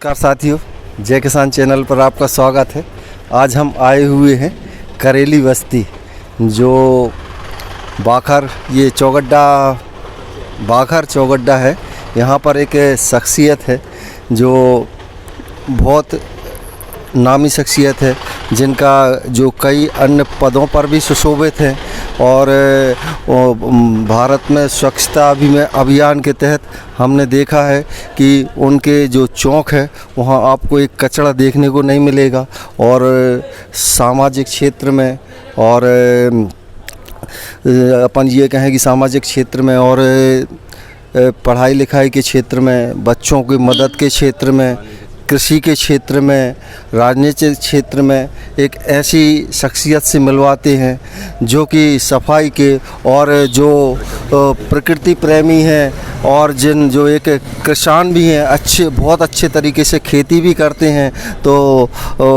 नमस्कार साथियों, जय किसान चैनल पर आपका स्वागत है। आज हम आए हुए हैं करेली बस्ती, जो बाखर चौगड्डा है। यहाँ पर एक शख्सियत है जो बहुत नामी शख्सियत है, जिनका जो कई अन्य पदों पर भी सुशोभित हैं। और भारत में स्वच्छता अभियान के तहत हमने देखा है कि उनके जो चौक है वहाँ आपको एक कचरा देखने को नहीं मिलेगा। और सामाजिक क्षेत्र में और अपन ये कहें कि सामाजिक क्षेत्र में और पढ़ाई लिखाई के क्षेत्र में, बच्चों की मदद के क्षेत्र में, कृषि के क्षेत्र में, राजनीतिक क्षेत्र में एक ऐसी शख्सियत से मिलवाते हैं जो कि सफाई के और जो प्रकृति प्रेमी हैं और जो एक किसान भी हैं, बहुत अच्छे तरीके से खेती भी करते हैं। तो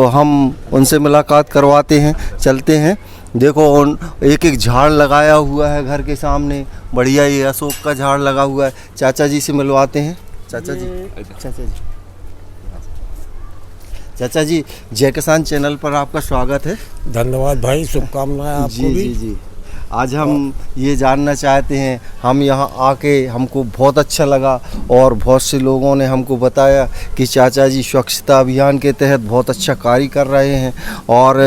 हम उनसे मुलाकात करवाते हैं, चलते हैं। देखो एक झाड़ लगाया हुआ है घर के सामने, बढ़िया, ये अशोक का झाड़ लगा हुआ है। चाचा जी से मिलवाते हैं। चाचा जी, जय किसान चैनल पर आपका स्वागत है। धन्यवाद भाई, शुभकामनाएं आपको भी। जी। आज हम ये जानना चाहते हैं, हम यहाँ आके हमको बहुत अच्छा लगा और बहुत से लोगों ने हमको बताया कि चाचा जी स्वच्छता अभियान के तहत बहुत अच्छा कार्य कर रहे हैं और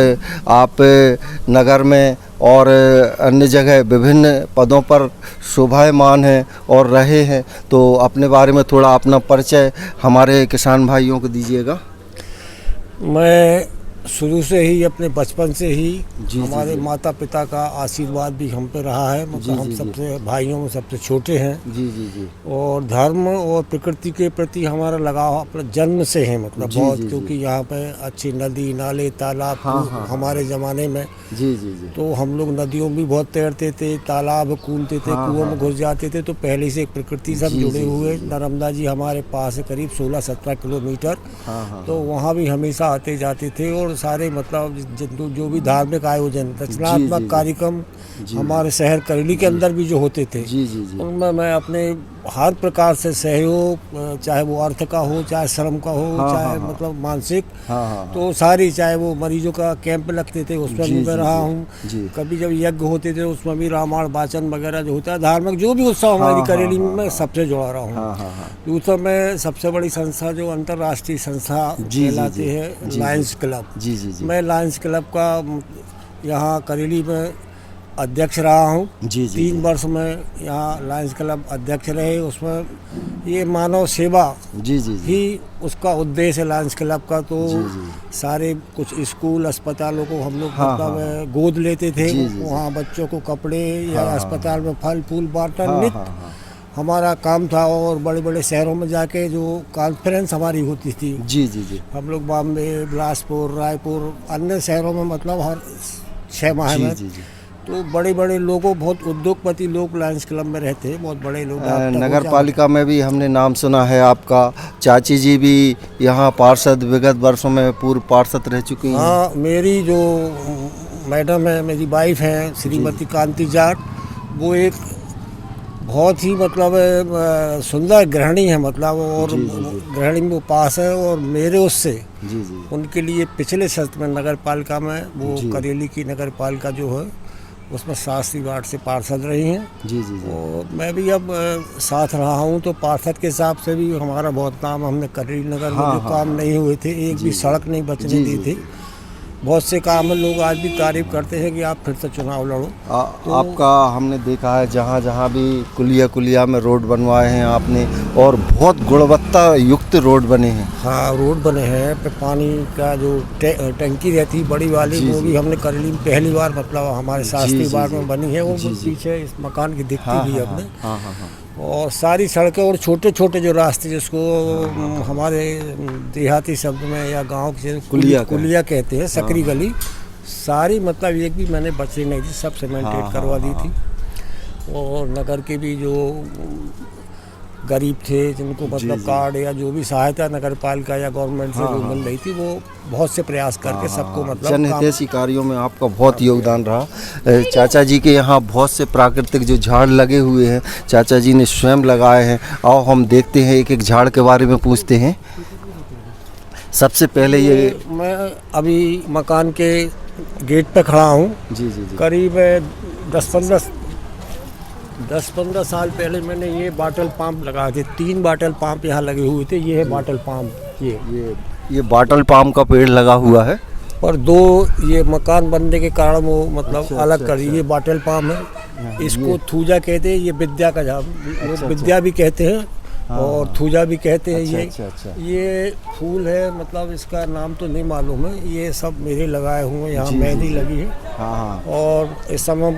आप नगर में और अन्य जगह विभिन्न पदों पर शोभायमान हैं और रहे हैं। तो अपने बारे में थोड़ा अपना परिचय हमारे किसान भाइयों को दीजिएगा। मैं शुरू से ही, अपने बचपन से ही हमारे माता पिता का आशीर्वाद भी हम पे रहा है। मतलब हम सबसे भाइयों में सबसे छोटे हैं। जी। और धर्म और प्रकृति के प्रति हमारा लगाव अपने जन्म से है, मतलब बहुत, क्योंकि यहाँ पे अच्छी नदी नाले तालाब हमारे ज़माने में जी। तो हम लोग नदियों में भी बहुत तैरते थे, तालाब कूदते थे, कुओं में घुस जाते थे। तो पहले से एक प्रकृति सब जुड़े हुए। नर्मदा जी हमारे पास है करीब 16-17 किलोमीटर। तो वहाँ भी हमेशा आते जाते थे। और सारे मतलब जो भी धार्मिक आयोजन, रचनात्मक कार्यक्रम हमारे शहर करेली के अंदर भी जो होते थे, उनमें मैं अपने हर प्रकार से सहयोग, चाहे वो अर्थ का हो, चाहे श्रम का हो, चाहे मतलब मानसिक, तो सारी, चाहे वो मरीजों का कैंप लगते थे उसमें भी मैं रहा हूँ। कभी जब यज्ञ होते थे उसमें भी रामायण वाचन वगैरह जो होता है, धार्मिक जो भी उत्सव हमारी करेली में, मैं सबसे जुड़ा रहा हूँ। दूसरा मैं सबसे बड़ी संस्था जो अंतर्राष्ट्रीय संस्था कहलाती है, लायंस क्लब। मैं लायंस क्लब का यहाँ करेली में अध्यक्ष रहा हूँ। 3 वर्ष में यहाँ लायंस क्लब अध्यक्ष रहे। उसमें ये मानव सेवा ही उसका उद्देश्य है लायंस क्लब का। तो सारे कुछ स्कूल अस्पतालों को हम लोग मतलब गोद लेते थे। वहाँ बच्चों को कपड़े या अस्पताल में फल फूल बांटना नित्य हमारा काम था। और बड़े बड़े शहरों में जाके जो कॉन्फ्रेंस हमारी होती थी, हम लोग बॉम्बे, बिलासपुर, रायपुर, अन्य शहरों में मतलब हर 6 माह में। तो बड़े बड़े लोगों, बहुत उद्योगपति लोग लायंस क्लब में रहते हैं, बहुत बड़े लोग। नगर पालिका में भी हमने नाम सुना है आपका। चाची जी भी यहाँ पार्षद, विगत वर्षों में पूर्व पार्षद रह चुकी हैं। हाँ, मेरी जो मैडम है, मेरी वाइफ है श्रीमती कांति जाट, वो एक बहुत ही मतलब सुंदर गृहिणी है, मतलब। और गृहिणी में वो पास है। और मेरे उससे उनके लिए पिछले सत्र में नगर पालिका में, वो करेली की नगर पालिका जो है उसमें 87 वार्ड से पार्षद रही हैं। और मैं भी अब साथ रहा हूँ। तो पार्षद के हिसाब से भी हमारा बहुत नाम, हमने करेली नगर में जो काम नहीं हुए थे, एक भी सड़क नहीं बचने दी थी, बहुत से काम है। लोग आज भी तारीफ करते हैं कि आप फिर से चुनाव लड़ो। तो आपका हमने देखा है जहाँ भी कुलिया में रोड बनवाए हैं आपने, और बहुत गुणवत्ता युक्त रोड बने हैं। हाँ, रोड बने हैं। पानी का जो टंकी रहती बड़ी वाली, वो भी हमने करेली में पहली बार, मतलब हमारे शास्त्री बाग में बनी है। वो पीछे इस मकान की दिखती भी है अपने। और सारी सड़कें और छोटे छोटे जो रास्ते, जिसको हमारे देहाती शब्द में या गांव के कुलिया कहते हैं, सकरी गली, सारी मतलब एक भी मैंने बची नहीं थी, सब सीमेंटेड करवा दी थी। और नगर के भी जो गरीब थे, जिनको मतलब कार्ड या जो भी सहायता नगर पालिका या गवर्नमेंट से जो मिल रही थी, वो बहुत से प्रयास करके सबको मतलब जनहितैषी कार्यों में आपका बहुत योगदान रहा। चाचा जी के यहाँ बहुत से प्राकृतिक जो झाड़ लगे हुए हैं, चाचा जी ने स्वयं लगाए हैं। आओ हम देखते हैं, एक एक झाड़ के बारे में पूछते हैं। सबसे पहले ये मैं अभी मकान के गेट पे खड़ा हूँ। जी जी जी करीब 10-15 साल पहले मैंने ये बॉटल पंप लगाए थे। 3 बॉटल पंप यहाँ लगे हुए थे। ये है बॉटल पंप। ये बॉटल पाम का पेड़ लगा हुआ है। और 2 ये मकान बनने के कारण वो मतलब अच्छा, अलग अच्छा, कर दिए। ये बॉटल पाम है, इसको थूजा कहते हैं। ये विद्या का झाड़, लोग विद्या भी कहते हैं और थूजा भी कहते हैं। ये फूल है, मतलब इसका नाम तो नहीं मालूम है। ये सब मेरे लगाए हुए हैं। यहाँ मेहंदी लगी है। और इस समय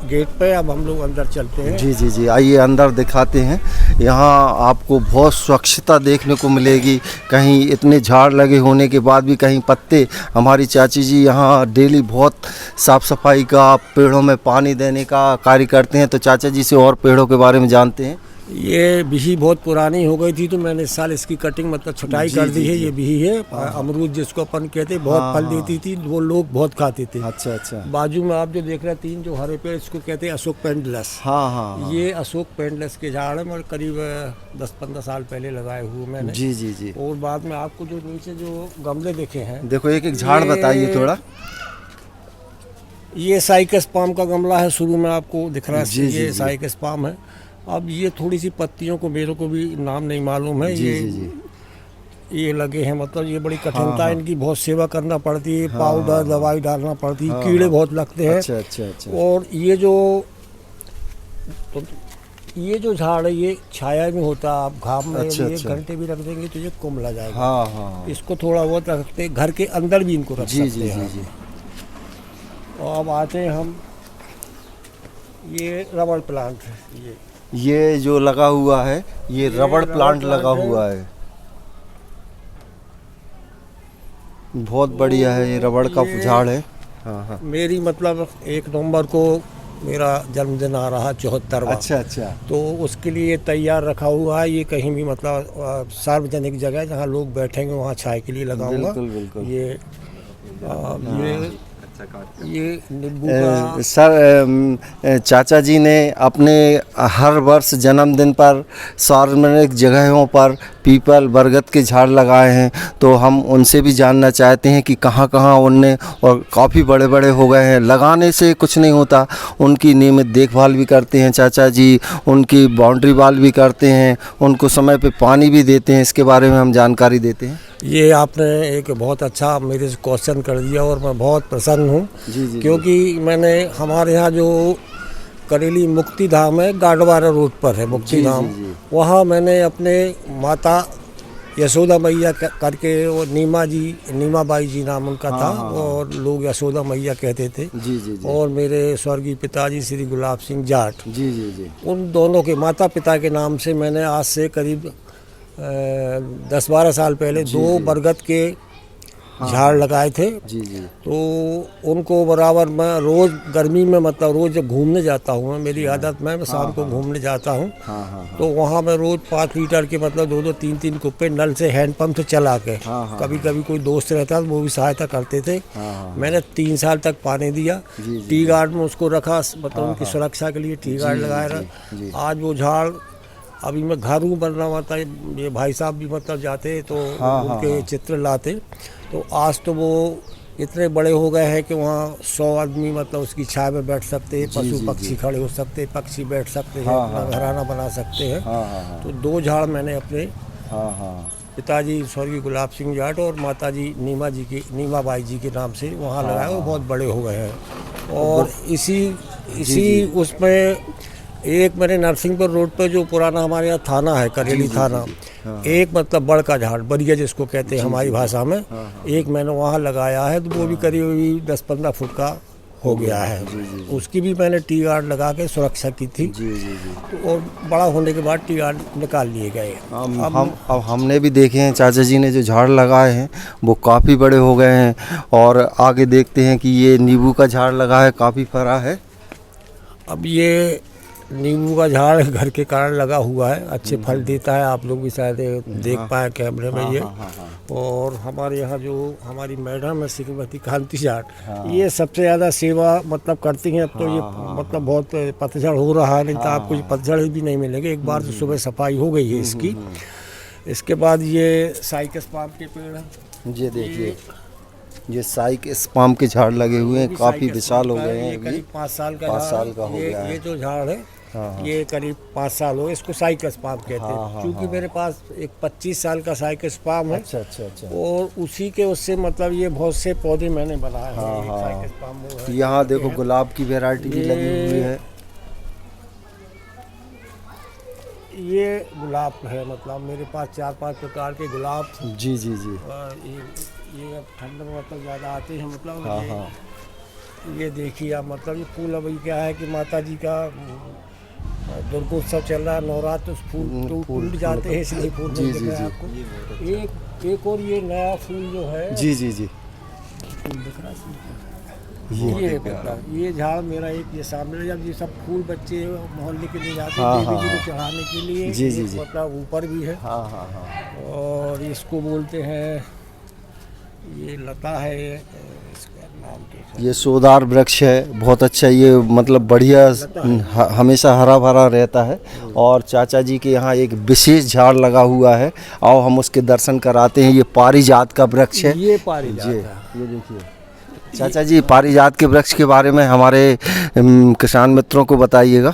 गेट पे, अब हम लोग अंदर चलते हैं। जी जी जी, आइए अंदर दिखाते हैं। यहाँ आपको बहुत स्वच्छता देखने को मिलेगी। कहीं इतने झाड़ लगे होने के बाद भी कहीं पत्ते। हमारी चाची जी यहाँ डेली बहुत साफ़ सफाई का, पेड़ों में पानी देने का कार्य करते हैं। तो चाचा जी से और पेड़ों के बारे में जानते हैं। ये बिही बहुत पुरानी हो गई थी तो मैंने इस साल इसकी कटिंग मतलब छटाई कर दी है। ये बिही है, अमरूद जिसको अपन कहते हैं। बहुत फल देती थी, वो लोग बहुत खाते थे। अच्छा अच्छा। बाजू में आप जो देख रहे हैं 3 जो हरे पेड़, इसको कहते हैं अशोक पेंडलस। हाँ। ये अशोक पेंडलस के झाड़ है, और करीब 10-15 साल पहले लगाए हुए मैंने। जी जी जी। और बाद में आपको जो नीचे जो गमले देखे हैं, देखो एक एक झाड़ बताइए थोड़ा। ये साइकस पाम का गमला है, शुरू में आपको दिख रहा है। जी, जी, ये जी। साइकस पाम है। अब ये थोड़ी सी पत्तियों को मेरे को भी नाम नहीं मालूम है। जी, ये जी, जी। ये लगे हैं, मतलब ये बड़ी कठिनता है। इनकी बहुत सेवा करना पड़ती है। पाउडर दवाई डालना पड़ती है। कीड़े बहुत लगते हैं। अच्छा अच्छा अच्छा। और ये जो झाड़ है, ये छाया में होता है। आप घाम में अच्छा, 1 अच्छा। घंटे भी रख देंगे तो ये कुम्हला जाएगा। हाँ। इसको थोड़ा बहुत रखते, घर के अंदर भी इनको रख जी सकते जी हैं। जी जी। और अब आते हैं हम, ये रबड़ प्लांट है। ये जो लगा हुआ है, ये रबड़ प्लांट लगा है। हुआ है। बहुत बढ़िया है। ये रबड़ का झाड़ है। हाँ। मेरी मतलब 1 नवंबर को मेरा जन्मदिन आ रहा 74वां। अच्छा। तो उसके लिए तैयार रखा हुआ है। ये कहीं भी मतलब सार्वजनिक जगह जहाँ लोग बैठेंगे वहाँ छाया के लिए लगाऊंगा। बिल्कुल। ये नींबू का। सर, चाचा जी ने अपने हर वर्ष जन्मदिन पर सार्वजनिक जगहों पर पीपल बरगद के झाड़ लगाए हैं। तो हम उनसे भी जानना चाहते हैं कि कहाँ कहाँ उनने, और काफ़ी बड़े बड़े हो गए हैं। लगाने से कुछ नहीं होता, उनकी नियमित देखभाल भी करते हैं चाचा जी। उनकी बाउंड्री वाल भी करते हैं, उनको समय पे पानी भी देते हैं। इसके बारे में हम जानकारी देते हैं। ये आपने एक बहुत अच्छा मेरे से क्वेश्चन कर दिया और मैं बहुत प्रसन्न हूँ। क्योंकि मैंने हमारे यहाँ जो करेली मुक्ति धाम है, गाडवारा रोड पर है मुक्ति धाम। वहाँ मैंने अपने माता यशोदा मैया करके, वो नीमा बाई जी नाम उनका था। और लोग यशोदा मैया कहते थे। और मेरे स्वर्गीय पिताजी श्री गुलाब सिंह जाट, उन दोनों के माता पिता के नाम से मैंने आज से करीब 10-12 साल पहले 2 बरगद के झाड़ लगाए थे। तो उनको बराबर मैं रोज़ गर्मी में, मतलब रोज़ जब घूमने जाता हूँ, मेरी आदत मैं शाम को घूमने जाता हूँ। तो वहाँ मैं रोज़ 5 लीटर के मतलब 2-2, 3-3 कुप्पे नल से, हैंडपम्प से चला के, कभी कभी कोई दोस्त रहता तो वो भी सहायता करते थे। मैंने 3 साल तक पानी दिया। टी गार्ड में उसको रखा, मतलब उनकी सुरक्षा के लिए टी गार्ड लगाया रहा। आज वो झाड़, अभी मैं घर हूँ बन रहा हुआ था, ये भाई साहब भी मतलब जाते तो उनके चित्र लाते। तो आज तो वो इतने बड़े हो गए हैं कि वहाँ 100 आदमी मतलब उसकी छाया में बैठ सकते हैं। पशु पक्षी खड़े हो सकते हैं, पक्षी बैठ सकते हैं, अपना घराना बना सकते हैं। तो 2 झाड़ मैंने अपने पिताजी स्वर्गीय गुलाब सिंह जाट और माताजी नीमा बाई जी के नाम से वहाँ लगाए। वो बहुत बड़े हो गए हैं। और इसी उसमें एक मैंने नरसिंहपुर रोड पर जो पुराना हमारे यहाँ थाना है, करेली थाना, एक मतलब बड़ का झाड़, बरिया जिसको कहते हैं हमारी भाषा में, एक मैंने वहाँ लगाया है। तो वो भी करीब 10-15 फुट का हो गया है। उसकी भी मैंने टी गार्ड लगा के सुरक्षा की थी। और बड़ा होने के बाद टी गार्ड निकाल लिए गए। अब हमने भी देखे हैं, चाचा जी ने जो झाड़ लगाए हैं वो काफ़ी बड़े हो गए हैं। और आगे देखते हैं कि ये नींबू का झाड़ लगा है, काफ़ी फरा है। अब ये नींबू का झाड़ घर के कारण लगा हुआ है, अच्छे फल देता है। आप लोग भी शायद देख पाए कैमरे में ये। और हमारे यहाँ जो हमारी मैडम है श्रीमती कांति जाट, ये सबसे ज़्यादा सेवा मतलब करती हैं। अब तो ये मतलब बहुत पतझड़ हो रहा है, नहीं तो आपको पतझड़ भी नहीं मिलेंगे। एक बार तो सुबह सफाई हो गई है इसकी। इसके बाद ये साइकस पाम के पेड़ हैं। ये देखिए, ये साइकस पाम के झाड़ लगे हुए हैं, काफ़ी साइकस विशाल हो पाम का गए है, हैं ये अभी। करीब 5 साल का 5 झाड़ साल का हो ये, गया है। ये जो झाड़ है हाँ, ये करीब 5 साल हो गए, इसको साइकस पाम कहते हाँ, हैं। हाँ, क्योंकि हाँ। मेरे पास एक 25 साल का साइकस पाम है अच्छा अच्छा अच्छा। और उसी के उससे मतलब ये बहुत से पौधे मैंने बनाए हैं। हाँ, एक हाँ। साइकस पाम वो है, यहाँ ये देखो है। गुलाब की वैरायटी भी लगी हुई है। ये गुलाब है, मतलब मेरे पास 4-5 प्रकार के गुलाब थे। जी जी जी। और ये अब ठंड में मतलब ज़्यादा आते हैं, मतलब हाँ हाँ। ये देखिए आप, मतलब ये फूल अभी क्या है कि माता जी का दुर्गोत्सव चल रहा है, नवरात्र, तो फूल टूट जाते हैं, इसलिए फूल जी, नहीं जी, दिख रहा है जी। आपको। एक और ये नया फूल जो है, जी जी जी। फूल दिख रहा है ये मतलब ये झाड़ मेरा एक ये सामने, जब ये सब फूल बच्चे मोहल्ले के लिए जाते हाँ, हैं देवी हाँ, जी को हाँ। चढ़ाने के लिए, जी, जी, एक जी। मतलब ऊपर भी है। हाँ हाँ हाँ। और इसको बोलते हैं, ये लता है, इसका नाम क्या है? ये सोदार वृक्ष है, बहुत अच्छा। ये मतलब बढ़िया हमेशा हरा भरा रहता है। और चाचा जी के यहाँ एक विशेष झाड़ लगा हुआ है, आओ हम उसके दर्शन कराते हैं। ये पारिजात का वृक्ष है। ये पारिजात जी, है। ये देखिए चाचा जी, पारिजात के वृक्ष के बारे में हमारे किसान मित्रों को बताइएगा।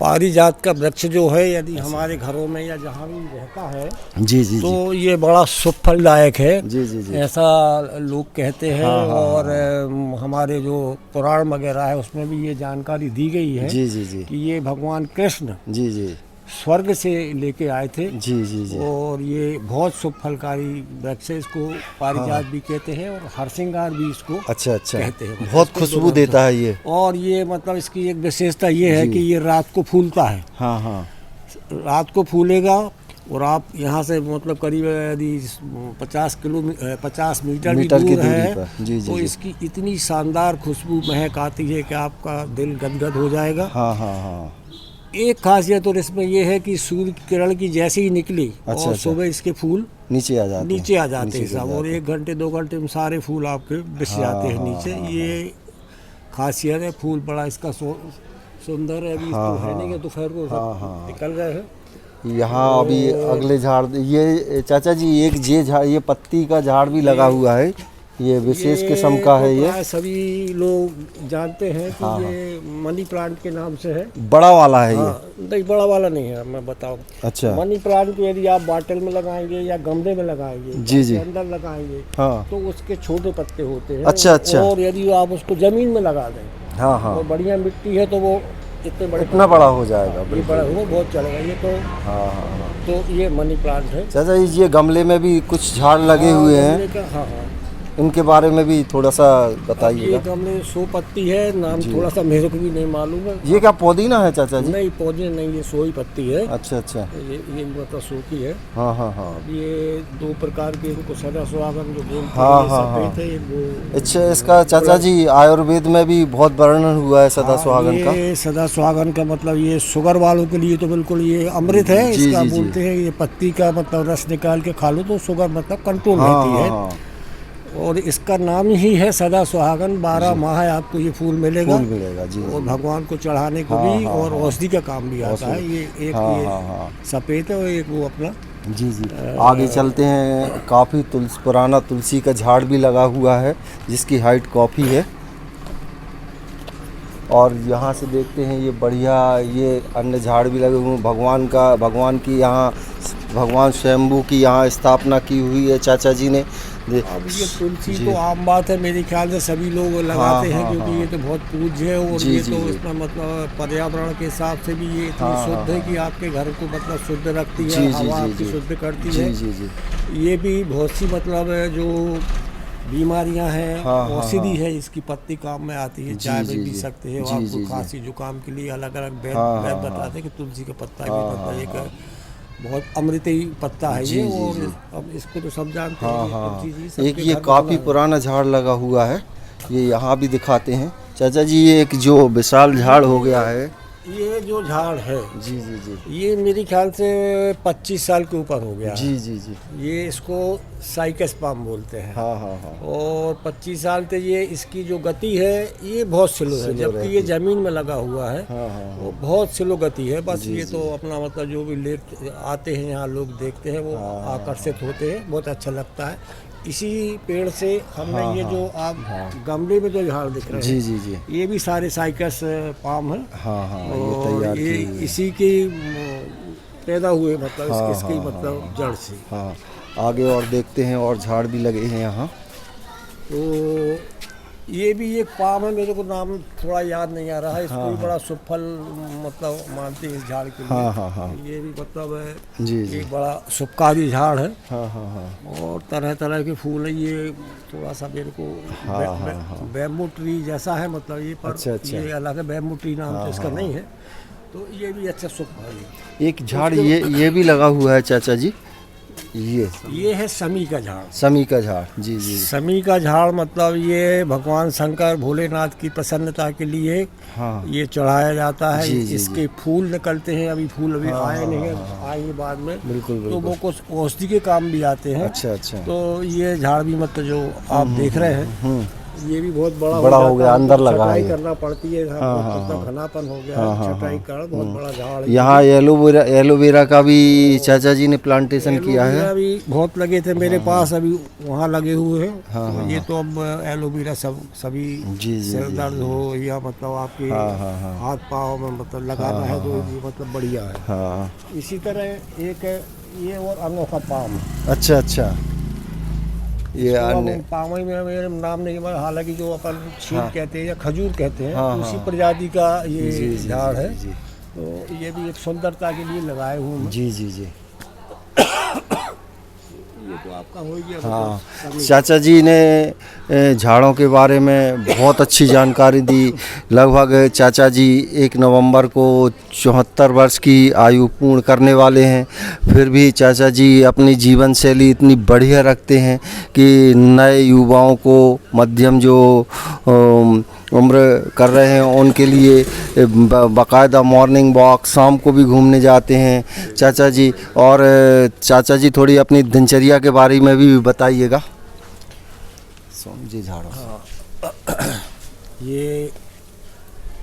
पारिजात का वृक्ष जो है, यदि हमारे घरों में या जहाँ भी रहता है जी जी तो जी ये बड़ा शुभ फलदायक है, जी जी जी। ऐसा लोग कहते हैं। हाँ, हाँ, और हमारे जो पुराण वगैरह है उसमें भी ये जानकारी दी गई है जी जी जी कि ये भगवान कृष्ण जी जी स्वर्ग से लेके आए थे। जी जी जी। और ये बहुत शुभ फलकारी वृक्ष है, इसको पारिजात भी कहते हैं और हरसिंगार भी इसको अच्छा अच्छा, कहते हैं। बहुत इसको खुशबू दोनों देता है ये। और ये मतलब इसकी एक विशेषता ये है जी। कि ये रात को फूलता है, हाँ हाँ। रात को फूलेगा। और आप यहाँ से मतलब करीब यदि 50 मीटर भी मीटर की दूर दूरी है पर। जी जी तो जी। इसकी इतनी शानदार खुशबू महक आती है कि आपका दिल गदगद हो जाएगा। हाँ हाँ हाँ। एक खासियत और इसमें यह है कि सूर्य किरण की जैसे ही निकली अच्छा, और अच्छा। सुबह इसके फूल नीचे आ जाते हैं। नीचे आ जाते हैं नीचे गिर सब, और जाते 1 घंटे 2 घंटे में सारे फूल आपके बिछ जाते हैं हाँ, नीचे। हाँ, ये खासियत है। फूल बड़ा इसका सुंदर है। अभी इसको है नहीं कि दोपहर को सब हाँ। निकल गए हैं। हैं। यहाँ अभी अगले झाड़, ये चाचा जी एक जे झाड़, ये पत्ती का झाड़ भी लगा हुआ है, ये विशेष किस्म का है। तो ये प्राय सभी लोग जानते हैं कि ये मनी प्लांट के नाम से है। बड़ा वाला है ये। हाँ, नहीं बड़ा वाला नहीं है, मैं बताऊँ। अच्छा। मनी प्लांट को यदि आप बाटल में लगाएंगे या गमले में लगाएंगे, जी, जी। के अंदर लगाएंगे हाँ तो उसके छोटे पत्ते होते हैं। अच्छा, अच्छा। और यदि आप उसको जमीन में लगा दें हाँ हाँ, और बढ़िया मिट्टी है तो वो इतने बड़े इतना बड़ा हो जाएगा। ये बिल्कुल। बड़ा हुआ बहुत चलेगा ये तो। हाँ हाँ। तो ये मनी प्लांट है। चाचा जी, ये गमले में भी कुछ झाड़ लगे हुए हैं, गमले का, हाँ हाँ। इनके बारे में भी थोड़ा सा ये बताइएगा। गमले 100 पत्ती है, नाम थोड़ा सा मेरे को भी नहीं मालूम है। ये क्या पुदीना है चाचा जी? नहीं पौधे नहीं, ये 100 ही पत्ती है। अच्छा अच्छा। ये मतलब 100 की है। हाँ हाँ हाँ। अब ये 2 प्रकार के इनको सदा सुहागन जो बोलते हाँ, हैं, ये हाँ, सफेद हाँ। है, वो अच्छा, इसका चाचा जी आयुर्वेद में भी बहुत वर्णन हुआ है सदा सुहागन का। ये सदा सुहागन का मतलब ये शुगर वालों के लिए तो बिल्कुल ये अमृत है। जी, इसका जी, जी। बोलते हैं ये पत्ती का मतलब रस निकाल के खा लो तो शुगर मतलब कंट्रोल हाँ रहती है। हाँ। और इसका नाम ही है सदा सुहागन। 12 माह आपको ये फूल मिलेगा। फूल मिलेगा जी। और भगवान को चढ़ाने को हाँ, भी हाँ, और हाँ। औषधि का काम भी आता है। ये एक हाँ ये हाँ हाँ। सफेद है और एक वो अपना। जी जी। आगे चलते हैं। काफ़ी पुराना तुलसी का झाड़ भी लगा हुआ है जिसकी हाइट काफ़ी है। और यहाँ से देखते हैं ये बढ़िया, ये अन्य झाड़ भी लगे हुए हैं। भगवान की यहाँ भगवान स्वयंभू की यहाँ स्थापना की हुई है चाचा जी ने। अब ये तुलसी तो आम बात है, मेरे ख्याल से सभी लोग लगाते हैं, हाँ, क्योंकि हाँ। ये तो बहुत पूज्य है। और जी, ये जी, तो जी। इसमें मतलब पर्यावरण के हिसाब से भी ये इतनी हाँ, शुद्ध है हाँ, कि आपके घर को मतलब शुद्ध रखती जी, है, जी, हवा जी, आपकी जी। शुद्ध करती जी है। जी जी। ये भी बहुत सी मतलब है जो बीमारियां हैं, हाँ, हाँ, औषधि हाँ। है, इसकी पत्ती काम में आती है। जी, चाय जी, में पी जी। सकते हैं। जी, आपको जी, जी। खांसी जुकाम के लिए अलग अलग वैद्य हाँ, हाँ, बताते हैं कि तुलसी का पत्ता भी हाँ, मतलब हाँ, एक बहुत अमृतही पत्ता है जी, ये। जी, और जी। अब इसको तो सब जानते हाँ हैं। ये हाँ। तुलसी जी सबके एक ये घर में काफ़ी बना है। पुराना झाड़ लगा हुआ है, ये यहाँ भी दिखाते हैं। चाचा जी, ये एक जो विशाल झाड़ हो गया है, ये जो झाड़ है जी जी जी ये मेरे ख्याल से 25 साल के ऊपर हो गया है। जी जी जी। ये इसको साइकस पाम बोलते हैं। हाँ हाँ हाँ। और 25 साल से ये इसकी जो गति है ये बहुत स्लो है, स्लो जबकि रहती ये है। ज़मीन में लगा हुआ है हाँ हाँ वो बहुत स्लो गति है। बस जी, ये जी। तो अपना मतलब जो भी लेक आते हैं यहाँ लोग देखते हैं वो हाँ, आकर्षित होते हैं, बहुत अच्छा लगता है। इसी पेड़ से हमने हाँ, ये हाँ, जो आप गमले में जो झाड़ दिख रहे जी हैं जी जी। ये भी सारे साइकस पाम है। हाँ हाँ ये और तैयार ये की हुई है। इसी की पैदा हुए मतलब हाँ, इसकी हाँ, मतलब जड़ से। हाँ आगे और देखते हैं और झाड़ भी लगे हैं यहाँ। तो ये भी एक पाम है, मेरे को नाम थोड़ा याद नहीं आ रहा है। इसको भी बड़ा सुफल मतलब मानते हैं इस झाड़ के लिए। हाँ हाँ हाँ ये भी मतलब है जी जी। एक बड़ा सुपकारी झाड़ है हाँ हाँ हाँ और तरह तरह के फूल है। ये थोड़ा सा मेरे को बैम्बू ट्री जैसा है मतलब ये, पर अच्छा, अच्छा। ये अलग है, बैम्बू ट्री नाम तो इसका नहीं है। तो ये भी अच्छा सुपल है। एक झाड़ ये भी लगा हुआ है चाचा जी, ये है समी का झाड़। समी का झाड़ जी जी। समी का झाड़ मतलब ये भगवान शंकर भोलेनाथ की प्रसन्नता के लिए हाँ ये चढ़ाया जाता है। जी, जी, इसके फूल निकलते हैं, अभी फूल अभी आए नहीं है, आएंगे बाद में। बिल्कुल तो बिल्कुल। वो कुछ औषधि के काम भी आते हैं। अच्छा अच्छा। तो ये झाड़ भी मतलब जो आप देख रहे हैं ये भी बहुत बड़ा बड़ा हो जाता गया, है, अंदर तो लगा है छटाई ये। करना पड़ती है। मतलब घनापन हो गया है, छटाई कर बहुत बड़ा झाड़ है। यहाँ एलोवेरा का भी चाचा जी ने प्लांटेशन किया है। एलोवेरा भी बहुत लगे थे मेरे पास, अभी वहाँ लगे हुए हैं। तो ये तो अब एलोवेरा सभी जी, जी, सिर दर्द हो या मतलब आपके हाथ पाँव में मतलब लगाना है तो ये मतलब बढ़िया है। हाँ इसी तरह एक है ये और अनोखा पाम। अच्छा अच्छा। ये अन्य पामई में मेरे नाम नहीं है, हालांकि जो अपन छील कहते हैं या खजूर कहते हैं हाँ, उसी हाँ। प्रजाति का ये जी, जी, झाड़ है। जी, जी। तो ये भी एक सुंदरता के लिए लगाए हुए हैं। जी जी जी। ये तो आपका हो गया। हाँ चाचा जी ने झाड़ों के बारे में बहुत अच्छी जानकारी दी। लगभग चाचा जी 1 नवंबर को 74 वर्ष की आयु पूर्ण करने वाले हैं। फिर भी चाचा जी अपनी जीवन शैली इतनी बढ़िया रखते हैं कि नए युवाओं को मध्यम जो उम्र कर रहे हैं उनके लिए बाकायदा मॉर्निंग वॉक, शाम को भी घूमने जाते हैं चाचा जी। और चाचा जी थोड़ी अपनी दिनचर्या के बारे में भी बताइएगा। जी झाड़ों ये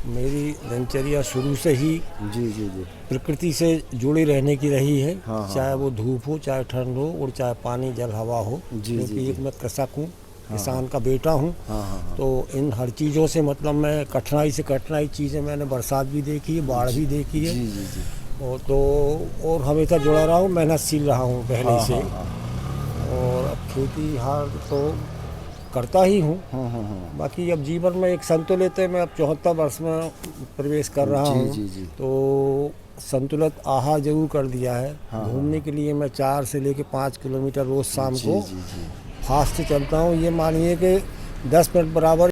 मेरी दिनचर्या शुरू से ही जी जी जी प्रकृति से जुड़ी रहने की रही है। हाँ, हाँ, चाहे वो धूप हो, चाहे ठंड हो और चाहे पानी जल हवा हो। जी, क्योंकि जी, एक मैं कृषक हूँ, किसान का बेटा हूँ। हाँ हाँ तो इन हर चीज़ों से मतलब मैं कठिनाई से कठिनाई चीज़ें मैंने बरसात भी देखी है, बाढ़ भी देखी है। जी जी जी। और तो और हमेशा जुड़ा रहा हूँ, मेहनतशील रहा हूँ पहले हाँ, से। और अब खेती हार तो करता ही हूँ। बाकी अब जीवन में एक संतुलित है, मैं अब 74 वर्ष में प्रवेश कर रहा जी, हूँ। जी, जी। तो संतुलित आहार जरूर कर दिया है। घूमने के लिए मैं 4 से लेकर 5 किलोमीटर रोज़ शाम को जी जी फास्ट चलता हूँ। ये मानिए कि 10 मिनट बराबर